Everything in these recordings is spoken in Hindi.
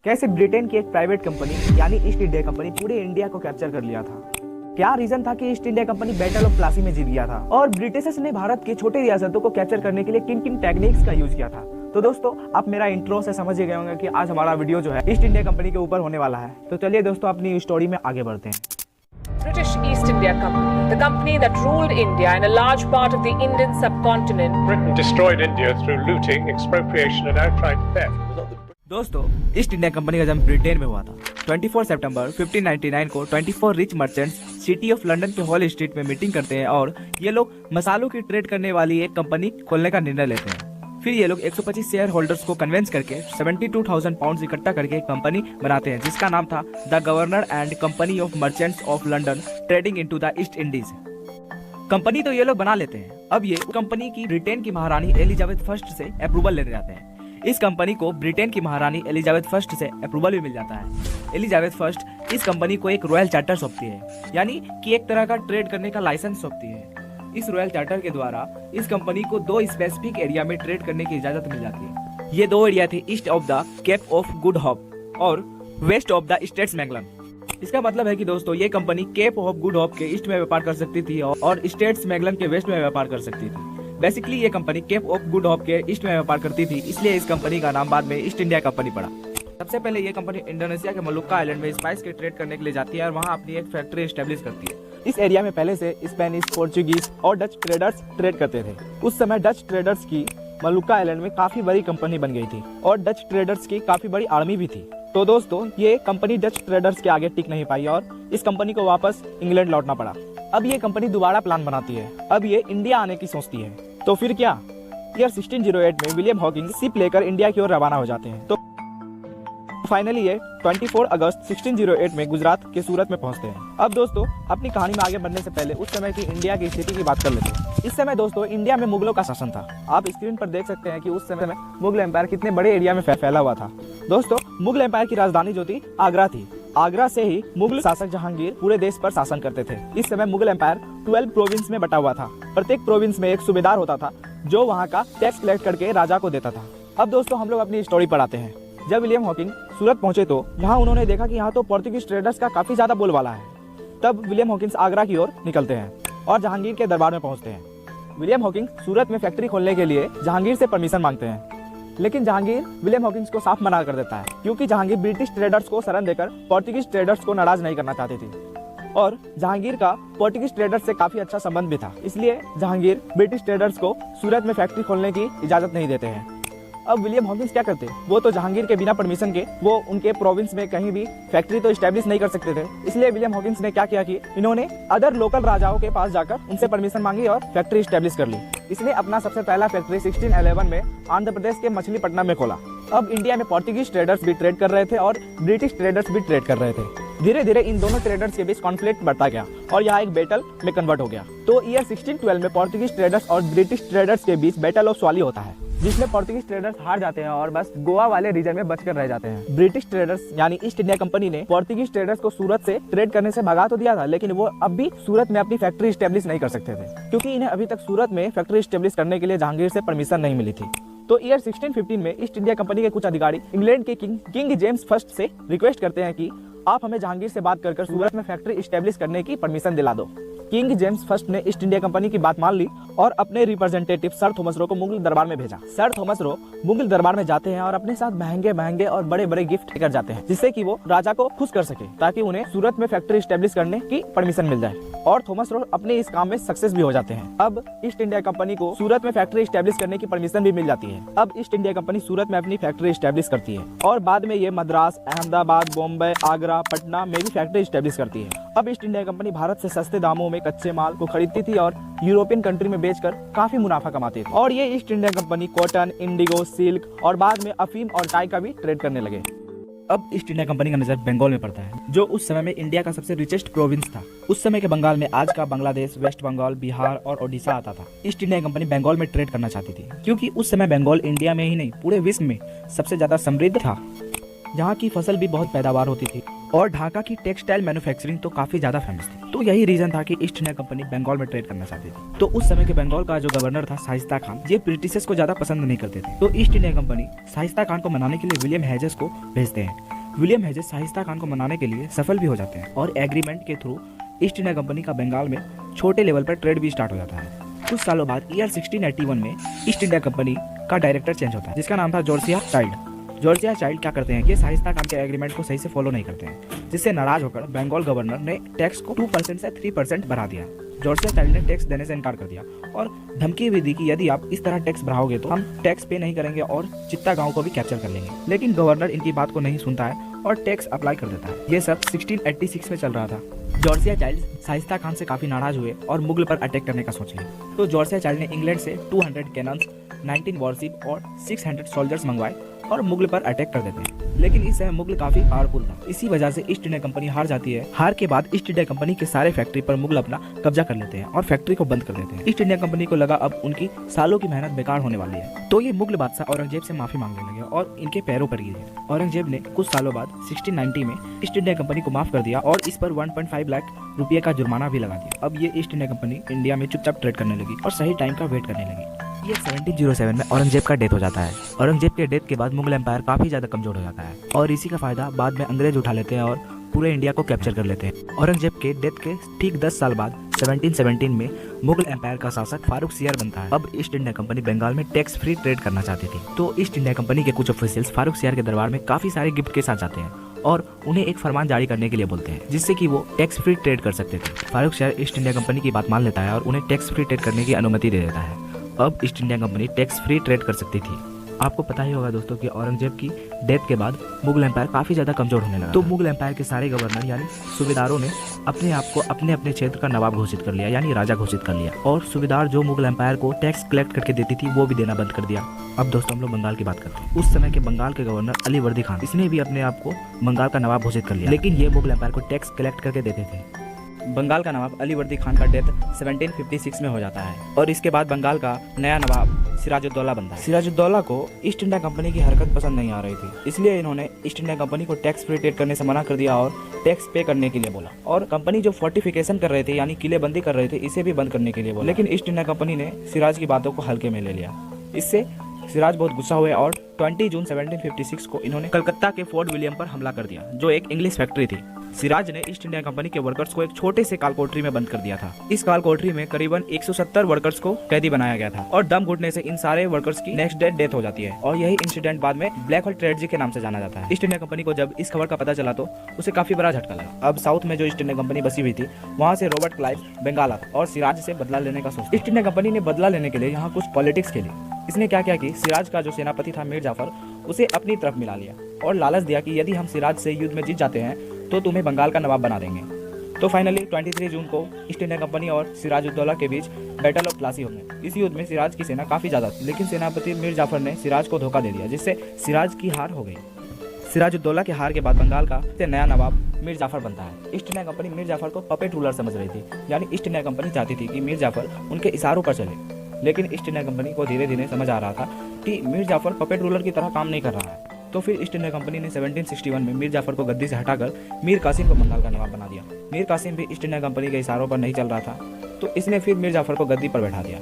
कैसे ब्रिटेन की एक प्राइवेट कंपनी यानी ईस्ट इंडिया कंपनी पूरे इंडिया को कैप्चर कर लिया था। क्या रीजन था कि east India company battle of Plassey में जीत गया था और ब्रिटिशर्स ने भारत के छोटे रियासतों को कैप्चर करने के लिए किन किन टेक्निक्स का यूज किया था। तो दोस्तों आप मेरा इंट्रो से समझ ही गए होंगे कि आज हमारा वीडियो जो है ईस्ट इंडिया कंपनी के ऊपर होने वाला है। तो चलिए दोस्तों अपनी स्टोरी में आगे बढ़ते हैं। British East India Company, the company that ruled India and a large part of the Indian subcontinent. Britain destroyed India through looting, expropriation and outright theft. दोस्तों ईस्ट इंडिया कंपनी का जन्म ब्रिटेन में हुआ था। 24 सितंबर 1599 को 24 rich merchants city of London के हॉल स्ट्रीट में मीटिंग करते हैं और ये लोग मसालों की ट्रेड करने वाली एक कंपनी खोलने का निर्णय लेते हैं। फिर ये लोग 125 शेयर होल्डर्स को कन्विंस करके 72,000 पाउंड इकट्ठा करके एक कंपनी बनाते हैं जिसका नाम था the governor and company of merchants of London trading into the east Indies. Company तो ये लोग बना लेते हैं। अब ये कंपनी की ब्रिटेन की महारानी एलिजाबेथ फर्स्ट से अप्रूवल लेने जाते हैं। इस कंपनी को ब्रिटेन की महारानी एलिजाबेथ फर्स्ट से अप्रूवल भी मिल जाता है। एलिजाबेथ फर्स्ट इस कंपनी को एक रॉयल चार्टर सौंपती है, यानी कि एक तरह का ट्रेड करने का लाइसेंस सौंपती है। इस रॉयल चार्टर के द्वारा इस कंपनी को दो स्पेसिफिक एरिया में ट्रेड करने की इजाजत मिल जाती है। ये दो एरिया थे east of the Cape of Good Hope और west of the Straits Magellan. इसका मतलब है कि दोस्तों ये company Cape of Good Hope के ईस्ट में व्यापार कर सकती थी और स्ट्रेट्स मैगलन के वेस्ट में व्यापार कर सकती थी। बेसिकली ये company Cape of Good Hope के ईस्ट में व्यापार करती थी, इसलिए इस कंपनी का नाम बाद में ईस्ट इंडिया कंपनी पड़ा। सबसे पहले ये कंपनी इंडोनेशिया के मलुक्का आइलैंड में स्पाइस के ट्रेड करने के लिए जाती है और वहाँ अपनी एक फैक्ट्री एस्टेब्लिश करती है। इस एरिया में पहले से स्पेनिश, पोर्चुगीज और डच ट्रेडर्स ट्रेड करते थे। उस समय डच ट्रेडर्स की मलुक्का आइलैंड में काफी बड़ी कंपनी बन गई थी और डच ट्रेडर्स की काफी बड़ी आर्मी भी थी। तो दोस्तों ये कंपनी डच ट्रेडर्स के आगे टिक नहीं पाई और इस कंपनी को वापस इंग्लैंड लौटना पड़ा। अब ये कंपनी दोबारा प्लान बनाती है। अब ये इंडिया आने की सोचती है। तो फिर क्या, ईयर 1608 में विलियम हॉकिंग शिप लेकर इंडिया की ओर रवाना हो जाते हैं। तो फाइनली ये 24 अगस्त 1608 में गुजरात के सूरत में पहुंचते हैं। अब दोस्तों अपनी कहानी में आगे बढ़ने से पहले उस समय की इंडिया की स्थिति की बात कर लेते हैं। इस समय दोस्तों इंडिया में मुगलों का शासन था। आप स्क्रीन पर देख सकते हैं कि उस समय में मुगल एम्पायर कितने बड़े एरिया में फैला हुआ था। दोस्तों मुगल एम्पायर की राजधानी जो थी आगरा थी। आगरा से ही मुगल शासक जहांगीर पूरे देश पर शासन करते थे। इस समय मुगल एम्पायर 12 प्रोविंस में बटा हुआ था। प्रत्येक प्रोविंस में एक सूबेदार होता था जो वहाँ का टैक्स कलेक्ट करके राजा को देता था। अब दोस्तों हम लोग अपनी स्टोरी पर आते हैं। जब विलियम हॉकिंग सूरत पहुंचे तो यहाँ उन्होंने देखा कि यहाँ तो पोर्तुगीज ट्रेडर्स का काफी ज्यादा बोलबाला है। तब विलियम हॉकिंग्स आगरा की ओर निकलते हैं और जहांगीर के दरबार में पहुंचते हैं। विलियम हॉकिंग सूरत में फैक्ट्री खोलने के लिए जहांगीर से परमिशन मांगते हैं, लेकिन जहांगीर विलियम हॉकिंग्स को साफ मना कर देता है क्योंकि जहांगीर ब्रिटिश ट्रेडर्स को शरण देकर पोर्तुगीज ट्रेडर्स को नाराज नहीं करना चाहती थी और जहांगीर का पोर्तुगीज ट्रेडर्स से काफी अच्छा संबंध भी था। इसलिए जहांगीर ब्रिटिश ट्रेडर्स को सूरत में फैक्ट्री खोलने की इजाजत नहीं देते हैं। अब विलियम हॉकिंस क्या करते, वो तो जहांगीर के बिना परमिशन के वो उनके प्रोविंस में कहीं भी फैक्ट्री तो स्टैब्लिश नहीं कर सकते थे। इसलिए विलियम हॉकिंस ने क्या किया कि इन्होंने अदर लोकल राजाओं के पास जाकर उनसे परमिशन मांगी और फैक्ट्री स्टैब्लिश कर ली। इसने अपना सबसे पहला फैक्ट्री 1611 में आंध्र प्रदेश के मछलीपट्टनम में खोला। अब इंडिया में पोर्तुगीज ट्रेडर्स भी ट्रेड कर रहे थे और ब्रिटिश ट्रेडर्स भी ट्रेड कर रहे थे। धीरे धीरे इन दोनों ट्रेडर्स के बीच कॉन्फ्लिक्ट बढ़ता गया और यहाँ एक बैटल में कन्वर्ट हो गया। तो ईयर 1612 में पोर्तुगीज ट्रेडर्स और ब्रिटिश ट्रेडर्स के बीच बैटल ऑफ स्वाली होता है, जिसमें पोर्तुगीज ट्रेडर्स हार जाते हैं और बस गोवा वाले रीजन में बचकर रह जाते हैं। ब्रिटिश ट्रेडर्स यानी ईस्ट इंडिया कंपनी ने पोर्तुगीज ट्रेडर्स को सूरत से ट्रेड करने से भगा तो दिया था, लेकिन वो अब भी सूरत में अपनी फैक्ट्री स्टैब्लिश नहीं कर सकते थे क्योंकि इन्हें अभी तक सूरत में फैक्ट्री स्टैब्लिश करने के लिए जहांगीर से परमिशन नहीं मिली थी। तो ईयर 1615 में ईस्ट इंडिया कंपनी के कुछ अधिकारी इंग्लैंड के किंग जेम्स फर्स्ट से रिक्वेस्ट करते हैं कि आप हमें जहांगीर से बात कर सूरत में फैक्ट्री स्टैब्लिश करने की परमिशन दिला दो। किंग जेम्स फर्स्ट ने ईस्ट इंडिया कंपनी की बात मान ली और अपने रिप्रेजेंटेटिव सर थॉमस रो को मुगल दरबार में भेजा। सर थॉमस रो मुगल दरबार में जाते हैं और अपने साथ महंगे महंगे और बड़े बड़े गिफ्ट लेकर जाते हैं जिससे कि वो राजा को खुश कर सके ताकि उन्हें सूरत में फैक्ट्री स्टैब्लिश करने की परमिशन मिल जाए। और थॉमस रो अपने इस काम में सक्सेस भी हो जाते हैं। अब ईस्ट इंडिया कंपनी को सूरत में फैक्ट्री स्टैब्लिश करने की परमिशन भी मिल जाती है। अब ईस्ट इंडिया कंपनी सूरत में अपनी फैक्ट्री स्टैब्लिश करती है और बाद में ये मद्रास, अहमदाबाद, बॉम्बे, आगरा, पटना में भी फैक्ट्री स्टैब्लिश करती है। अब ईस्ट इंडिया कंपनी भारत से सस्ते दामों में कच्चे माल को खरीदती थी और यूरोपियन कंट्री में बेचकर काफी मुनाफा कमाती थी। और ये east India company cotton, Indigo, silk और बाद में अफीम और टाई का भी ट्रेड करने लगे। अब ईस्ट इंडिया कंपनी का नजर बंगाल में पड़ता है, जो उस समय में इंडिया का सबसे रिचेस्ट प्रोविंस था। उस समय के बंगाल में आज का बांग्लादेश, वेस्ट बंगाल, बिहार और ओडिशा आता था। ईस्ट इंडिया कंपनी बंगाल में ट्रेड करना चाहती थी क्योंकि उस समय बंगाल इंडिया में ही नहीं पूरे विश्व में सबसे ज्यादा समृद्ध था। जहाँ की फसल भी बहुत पैदावार होती थी और ढाका की टेक्सटाइल मैन्युफैक्चरिंग तो काफी ज्यादा फेमस थी। तो तो यही रीजन था कि ईस्ट इंडिया कंपनी बंगाल में ट्रेड करना चाहती थी। तो उस समय के बंगाल का जो गवर्नर था शाइस्ता खान, ये ब्रिटिशर्स को ज्यादा पसंद नहीं करते थे। तो east India company Shaista Khan को मनाने के लिए विलियम हेजेस को भेजते हैं। विलियम हेजेस शाइस्ता खान को मनाने के लिए सफल भी हो जाते हैं और एग्रीमेंट के थ्रू ईस्ट इंडिया कंपनी का बंगाल में छोटे लेवल पर ट्रेड भी स्टार्ट हो जाता है। कुछ सालों बाद ईयर 1681 में ईस्ट इंडिया कंपनी का डायरेक्टर चेंज होता है, जिसका नाम था जॉर्जिया चाइल्ड। जॉर्जिया चाइल्ड क्या करते हैं कि शाइस्ता खान के एग्रीमेंट को सही से फॉलो नहीं करते हैं, जिससे नाराज होकर बंगाल गवर्नर ने टैक्स को 2% से 3% बढ़ा दिया। जॉर्जिया चाइल्ड ने टैक्स देने से इनकार कर दिया और धमकी भी दी कि यदि आप इस तरह टैक्स बढ़ाओगे तो हम टैक्स पे नहीं करेंगे और चित्ता गांव को भी कैप्चर कर लेंगे। लेकिन गवर्नर इनकी बात को नहीं सुनता है और टैक्स अप्लाई कर देता है। ये सब 1686 में चल रहा था। जॉर्जिया चाइल्ड शाइस्ता खान से काफी नाराज हुए और मुगल पर अटैक करने का सोच लिया। तो जॉर्जिया चाइल्ड ने इंग्लैंड से 200 कैनन्स, 19 वॉरशिप और 600 सोल्जर्स मंगवाए और मुगल पर अटैक कर देते हैं। लेकिन इस समय मुगल काफी पावरफुल था, इसी वजह से ईस्ट इंडिया कंपनी हार जाती है। हार के बाद ईस्ट इंडिया कंपनी के सारे फैक्ट्री पर मुगल अपना कब्जा कर लेते हैं और फैक्ट्री को बंद कर देते हैं। ईस्ट इंडिया कंपनी को लगा अब उनकी सालों की मेहनत बेकार होने वाली है, तो ये मुगल बादशाह औरंगजेब से माफी मांगने लगे और इनके पैरों पर गिर गए। औरंगजेब ने कुछ सालों बाद 1690 में ईस्ट इंडिया कंपनी को माफ कर दिया और इस पर 1.5 लाख रुपये का जुर्माना भी लगा दिया। अब ये ईस्ट इंडिया कंपनी इंडिया में चुपचाप ट्रेड करने लगी और सही टाइम का वेट करने लगी। ये 1707 में औरंगजेब का डेथ हो जाता है। औरंगजेब के डेथ के बाद मुगल एम्पायर काफी ज्यादा कमजोर हो जाता है और इसी का फायदा बाद में अंग्रेज उठा लेते हैं और पूरे इंडिया को कैप्चर कर लेते हैं। औरंगजेब के डेथ के ठीक 10 साल बाद 1717 में मुगल एम्पायर का शासक फारूक सियार बनता है। अब ईस्ट इंडिया कंपनी बंगाल में टैक्स फ्री ट्रेड करना चाहती थी, तो ईस्ट इंडिया कंपनी के कुछ ऑफिशियल्स फारूक सियार के दरबार में काफी सारे गिफ्ट के साथ जाते हैं और उन्हें एक फरमान जारी करने के लिए बोलते हैं, जिससे कि वो टैक्स फ्री ट्रेड कर सकते थे। फारूक सियार ईस्ट इंडिया कंपनी की बात मान लेता है और उन्हें टैक्स फ्री ट्रेड करने की अनुमति दे देता है। अब east India company tax free trade कर सकती थी। आपको पता ही होगा दोस्तों कि औरंगजेब की डेथ के बाद मुगल एम्पायर काफी ज्यादा कमजोर होने लगा। तो मुगल एम्पायर के सारे गवर्नर यानी सूबेदारों ने अपने आप को अपने अपने क्षेत्र का नवाब घोषित कर लिया, यानी राजा घोषित कर लिया। और सूबेदार जो मुगल एम्पायर को टैक्स कलेक्ट करके देती थी वो भी देना बंद कर दिया। अब दोस्तों हम लोग बंगाल की बात करते हैं। उस समय के बंगाल के गवर्नर अली वर्दी खान, इसने भी अपने आप को बंगाल का नवाब घोषित कर लिया, लेकिन ये मुगल एम्पायर को टैक्स कलेक्ट करके देते थे। बंगाल का नवाब अली वर्दी खान का डेथ 1756 में हो जाता है और इसके बाद बंगाल का नया नवाब सिराजुद्दौला बनता है। सिराजुद्दौला को ईस्ट इंडिया कंपनी की हरकत पसंद नहीं आ रही थी, इसलिए इन्होंने ईस्ट इंडिया कंपनी को टैक्स फ्री ट्रेड करने से मना कर दिया और टैक्स पे करने के लिए बोला। और कंपनी जो फोर्टिफिकेशन कर रहे थे यानी किलेबंदी कर रहे थे, इसे भी बंद करने के लिए बोला। लेकिन ईस्ट इंडिया कंपनी ने सिराज की बातों को हल्के में ले लिया। इससे सिराज बहुत गुस्सा हुए और 20 जून 1756 को इन्होंने कलकत्ता के फोर्ट विलियम पर हमला कर दिया, जो एक इंग्लिश फैक्ट्री थी। सिराज ने ईस्ट इंडिया कंपनी के वर्कर्स को एक छोटे से काल कोठरी में बंद कर दिया था। इस काल कोठरी में करीबन 170 वर्कर्स को कैदी बनाया गया था और दम घुटने से इन सारे वर्कर्स की नेक्स्ट डे डेथ हो जाती है और यही इंसिडेंट बाद में ब्लैक होल ट्रेजेडी के नाम से जाना जाता है। ईस्ट इंडिया कंपनी को जब इस खबर का पता चला तो उसे काफी बड़ा झटका लगा। अब साउथ में जो ईस्ट इंडिया कंपनी बसी हुई थी वहाँ से रॉबर्ट क्लाइव बंगाल आता और सिराज से बदला लेने का सोचा। ईस्ट इंडिया कंपनी ने बदला लेने के लिए यहाँ कुछ पॉलिटिक्स खेली। इसने क्या किया कि सिराज का जो सेनापति था मीर जाफर, उसे अपनी तरफ मिला लिया और लालच दिया कि यदि हम सिराज से युद्ध में जीत जाते हैं तो तुम्हें बंगाल का नवाब बना देंगे। तो फाइनली 23 जून को ईस्ट इंडिया कंपनी और सिराजुद्दौला के बीच बैटल ऑफ प्लासी हो गई। इस युद्ध में सिराज की सेना काफी ज्यादा थी, लेकिन सेनापति मीर जाफर ने सिराज को धोखा दे दिया, जिससे सिराज की हार हो गई। सिराजुद्दौला के हार के बाद बंगाल का नया नवाब मीर जाफर बनता है। East India Company Mir Jafar को पपेट रूलर समझ रही थी, यानी ईस्ट इंडिया कंपनी चाहती थी कि मीर जाफर उनके इशारों पर चले। लेकिन ईस्ट इंडिया कंपनी को धीरे धीरे समझ आ रहा था कि मीर जाफर पपेट रूलर की तरह काम नहीं कर रहा है। तो फिर ईस्ट इंडिया कंपनी ने 1761 में मीर जाफर को गद्दी से हटाकर मीर कासिम को बंगाल का नवाब बना दिया। मीर कासिम भी ईस्ट इंडिया कंपनी के इशारों पर नहीं चल रहा था, तो इसने फिर मीर जाफर को गद्दी पर बैठा दिया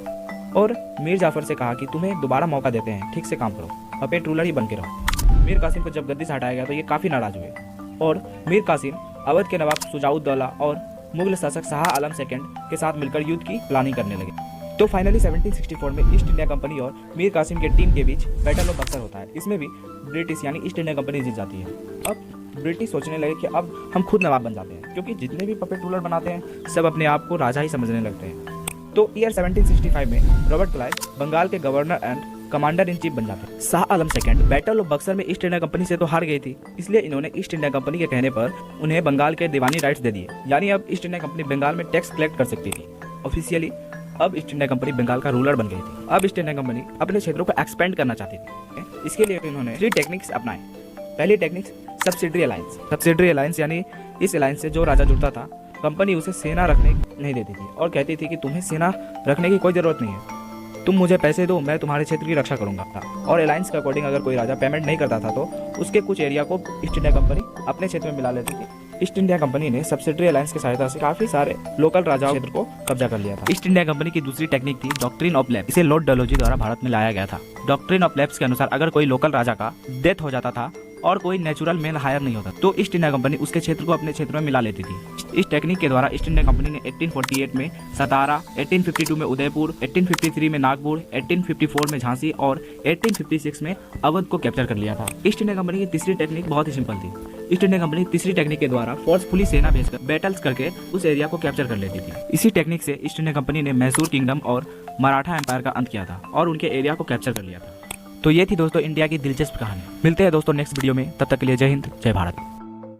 और मीर जाफर से कहा कि तुम्हें दोबारा मौका देते हैं, ठीक से काम करो, पपेट रूलर ही बन के रहो। मीर कासिम को जब गद्दी से हटाया गया तो ये काफी नाराज हुए और मीर कासिम अवध के नवाब शुजाउद्दौला और मुगल शासक शाह आलम सेकंड के साथ मिलकर युद्ध की प्लानिंग करने लगे। तो फाइनली 1764 में ईस्ट इंडिया कंपनी और मीर कासिम के टीम के बीच बैटल ऑफ बक्सर होता है। इसमें भी ब्रिटिश यानी ईस्ट इंडिया कंपनी जीत जाती है। अब ब्रिटिश सोचने लगे कि अब हम खुद नवाब बन जाते हैं, क्योंकि जितने भी पपेट रूलर बनाते हैं सब अपने आप को राजा ही समझने लगते हैं। तो ईयर 1765 में रॉबर्ट क्लाइव बंगाल के governor and commander in chief बन जाते हैं। Shah Alam second battle of Buxar में ईस्ट इंडिया कंपनी से तो हार गई थी, इसलिए इन्होंने ईस्ट इंडिया कंपनी के कहने पर उन्हें बंगाल के दीवानी राइट्स दे दिए, यानी अब ईस्ट इंडिया कंपनी बंगाल में टैक्स कलेक्ट कर सकती थी ऑफिशियली। अब ईस्ट इंडिया कंपनी बंगाल का रूलर बन गई थी। अब ईस्ट इंडिया कंपनी अपने क्षेत्रों को एक्सपेंड करना चाहती थी। इसके लिए इन्होंने 3 टेक्निक्स अपनाए। पहली technique subsidiary alliance. Subsidiary alliance यानी इस अलायंस से जो राजा जुड़ता था, कंपनी उसे सेना रखने नहीं देती थी और कहती थी कि तुम्हें सेना रखने की कोई जरूरत नहीं है, तुम मुझे पैसे दो, मैं तुम्हारे क्षेत्र की रक्षा करूंगा। और अलायंस के अकॉर्डिंग अगर कोई राजा पेमेंट नहीं करता था तो उसके कुछ एरिया को ईस्ट इंडिया कंपनी अपने क्षेत्र में मिला लेती थी ईस्ट इंडिया कंपनी ने सब्सिडरी अलायंस की सहायता से काफी सारे लोकल राजाओं क्षेत्र को कब्जा कर लिया था। ईस्ट इंडिया कंपनी की दूसरी टेक्निक थी डॉक्ट्रिन ऑफ लैप्स। इसे लॉर्ड डलहौजी द्वारा भारत में लाया गया था। डॉक्ट्रिन ऑफ लैप्स के अनुसार अगर कोई लोकल राजा का डेथ हो जाता था और कोई नेचुरल मैन हायर नहीं होता तो ईस्ट इंडिया कंपनी उसके क्षेत्र को अपने क्षेत्र में मिला लेती थी। इस टेक्निक के द्वारा ईस्ट इंडिया कंपनी ने 1848 में सतारा, 1852 में उदयपुर, 1853 में नागपुर, 1854 में झांसी और 1856 में अवध को कैप्चर कर लिया था। ईस्ट इंडिया कंपनी की तीसरी टेक्निक बहुत ही सिंपल थी। ईस्ट इंडिया कंपनी तीसरी टेक्निक के द्वारा फोर्सफुली सेना भेजकर बैटल्स करके उस एरिया को कैप्चर कर लेती थी। इसी टेक्निक से ईस्ट इंडिया कंपनी ने मैसूर किंगडम और मराठा एम्पायर का अंत किया था और उनके एरिया को कैप्चर कर लिया था। तो ये थी दोस्तों इंडिया की दिलचस्प कहानी। मिलते हैं दोस्तों नेक्स्ट वीडियो में, तब तक के लिए जय हिंद, जय भारत।